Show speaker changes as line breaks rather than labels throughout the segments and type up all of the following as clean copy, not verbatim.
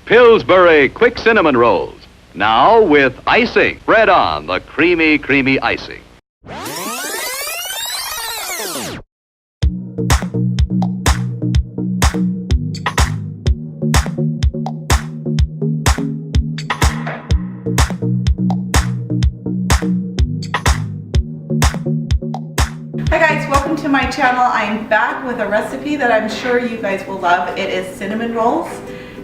Pillsbury Quick Cinnamon Rolls. Now with icing. Spread on the creamy, creamy icing.
Hi guys, welcome to my channel. I'm back with a recipe that I'm sure you guys will love. It is cinnamon rolls.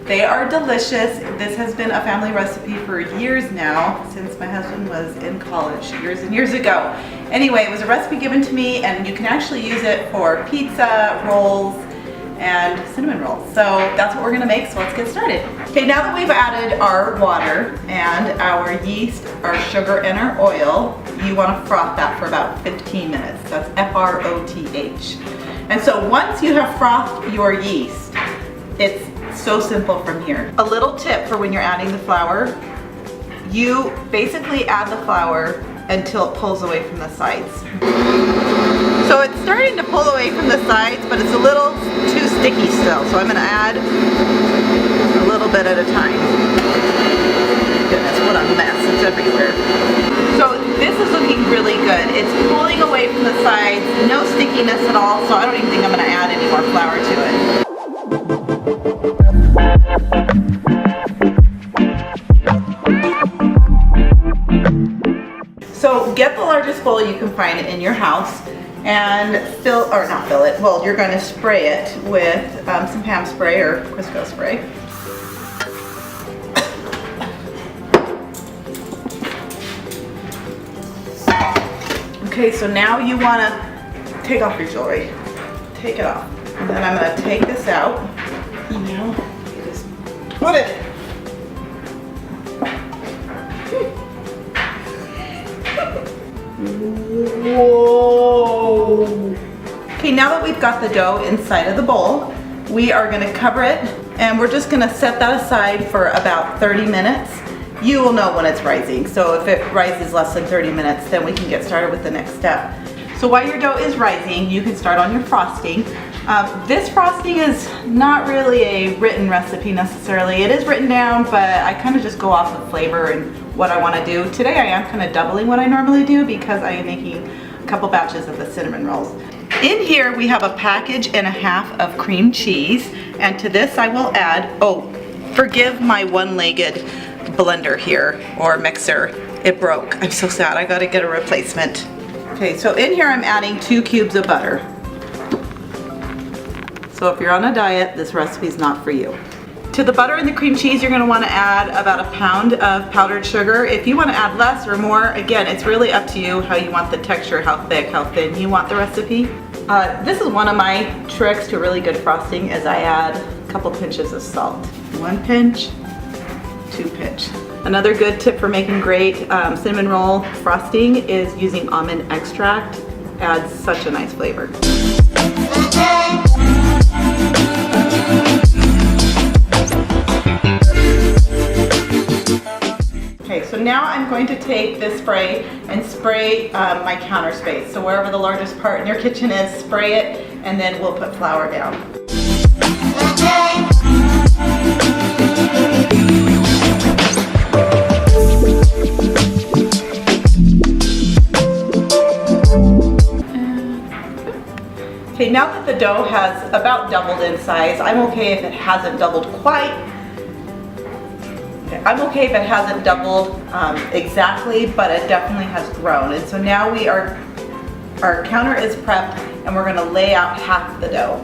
They are delicious. This has been a family recipe for years now, since my husband was in college years and years ago. Anyway, it was a recipe given to me and you can actually use it for pizza, rolls, and cinnamon rolls. So that's what we're gonna make, so let's get started. Okay, now that we've added our water and our yeast, our sugar, and our oil, you wanna froth that for about 15 minutes. That's F-R-O-T-H. And so once you have frothed your yeast, it's so simple from here. A little tip for when you're adding the flour, you basically add the flour until it pulls away from the sides. So it's starting to pull away from the sides, but it's a little too sticky still. So I'm gonna add a little bit at a time. Goodness, what a mess, it's everywhere. So this is looking really good. It's pulling away from the sides, no stickiness at all, so I don't even think I'm gonna add any more flour to it. So get the largest bowl you can find in your house and you're going to spray it with some Pam spray or Crisco spray. Okay, so now you want to take off your jewelry. Take it off. And then I'm going to take this out. You know, you just put it. Whoa. Okay, now that we've got the dough inside of the bowl, we are going to cover it and we're just going to set that aside for about 30 minutes. You will know when it's rising, so if it rises less than 30 minutes, then we can get started with the next step. So while your dough is rising, you can start on your frosting. This frosting is not really a written recipe necessarily. It is written down, but I kind of just go off of flavor and what I want to do. Today I am kind of doubling what I normally do because I am making a couple batches of the cinnamon rolls. In here we have a package and a half of cream cheese, and to this I will add, forgive my one-legged blender here, or mixer. It broke. I'm so sad. I gotta get a replacement. Okay, so in here I'm adding 2 cubes of butter. So if you're on a diet, this recipe is not for you. To the butter and the cream cheese, you're gonna wanna add about 1 pound of powdered sugar. If you wanna add less or more, again, it's really up to you how you want the texture, how thick, how thin you want the recipe. This is one of my tricks to really good frosting is I add a couple pinches of salt. 1 pinch, 2 pinch. Another good tip for making great cinnamon roll frosting is using almond extract. Adds such a nice flavor. Okay, so now I'm going to take this spray and spray my counter space. So wherever the largest part in your kitchen is, spray it, and then we'll put flour down. Okay, now that the dough has about doubled in size, I'm okay if it hasn't doubled quite. I'm okay if it hasn't doubled exactly, but it definitely has grown. And so now our counter is prepped and we're gonna lay out half the dough.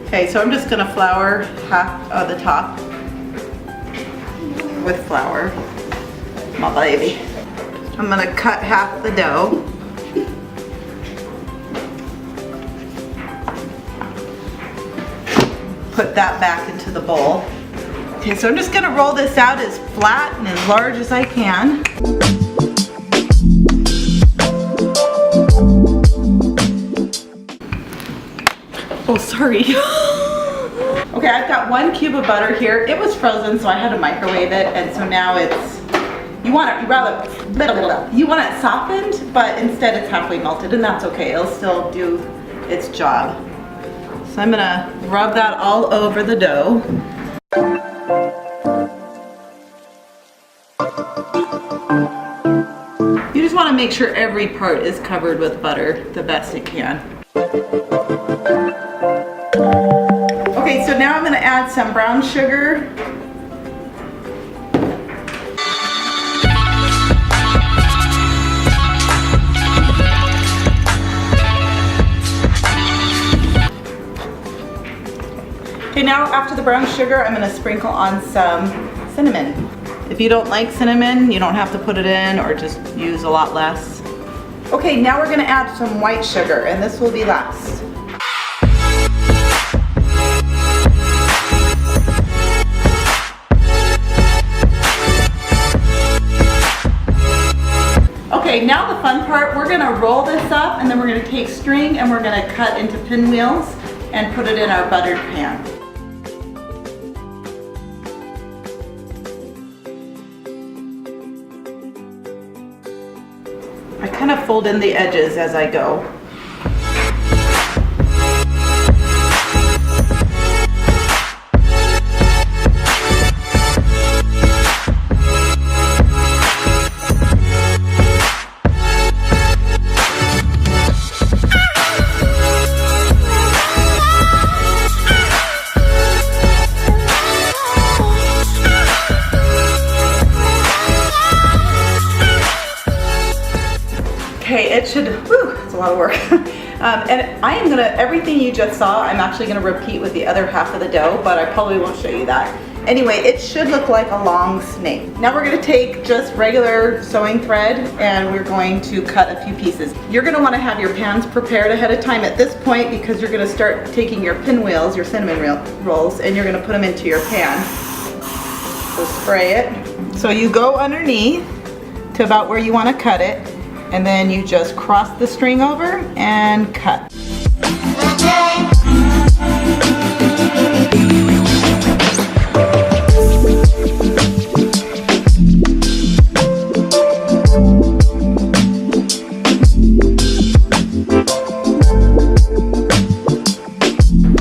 Okay, so I'm just gonna flour half of the top with flour. My baby. I'm gonna cut half the dough. Put that back into the bowl. Okay, so I'm just gonna roll this out as flat and as large as I can. Oh, sorry. Okay, I've got 1 cube of butter here. It was frozen, so I had to microwave it, and so now You want it you want it softened, but instead it's halfway melted, and that's okay. It'll still do its job. So I'm gonna rub that all over the dough. You just want to make sure every part is covered with butter the best it can. Okay, so now I'm going to add some brown sugar. Okay, now after the brown sugar, I'm going to sprinkle on some cinnamon. If you don't like cinnamon, you don't have to put it in, or just use a lot less. Okay, now we're going to add some white sugar, and this will be last. Okay, now the fun part, we're going to roll this up, and then we're going to take string and we're going to cut into pinwheels and put it in our buttered pan. I kind of fold in the edges as I go. Okay, it should, whew, it's a lot of work. And I am gonna, everything you just saw, I'm actually gonna repeat with the other half of the dough, but I probably won't show you that. Anyway, it should look like a long snake. Now we're gonna take just regular sewing thread and we're going to cut a few pieces. You're gonna wanna have your pans prepared ahead of time at this point, because you're gonna start taking your pinwheels, your cinnamon rolls, and you're gonna put them into your pan. So spray it. So you go underneath to about where you wanna cut it, and then you just cross the string over and cut.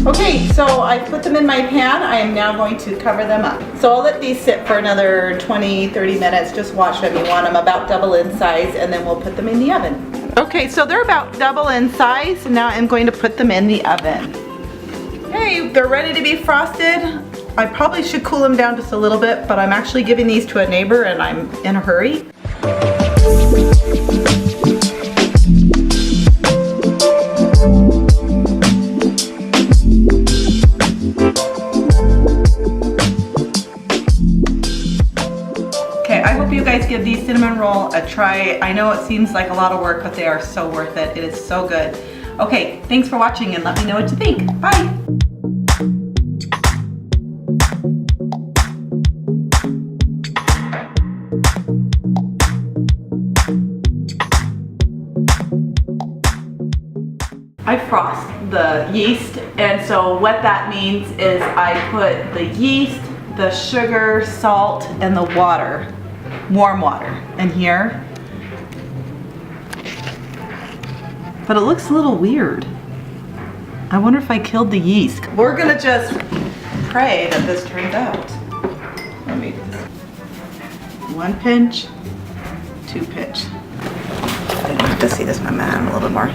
Okay, so I put them in my pan. I am now going to cover them up. So I'll let these sit for another 20-30 minutes. Just watch them. You want them about double in size, and then we'll put them in the oven. Okay, so they're about double in size, and now I'm going to put them in the oven. Okay, they're ready to be frosted. I probably should cool them down just a little bit, but I'm actually giving these to a neighbor and I'm in a hurry. You guys give these cinnamon roll a try. I know it seems like a lot of work, but they are so worth it. It is so good. Okay, thanks for watching and let me know what you think. Bye. I froth the yeast, and so what that means is I put the yeast, the sugar, salt, and the water, warm water, in here. But it looks a little weird. I wonder if I killed the yeast. We're gonna just pray that this turns out. Let me, 1 pinch, 2 pinch. I didn't have to see this, my man, a little bit more.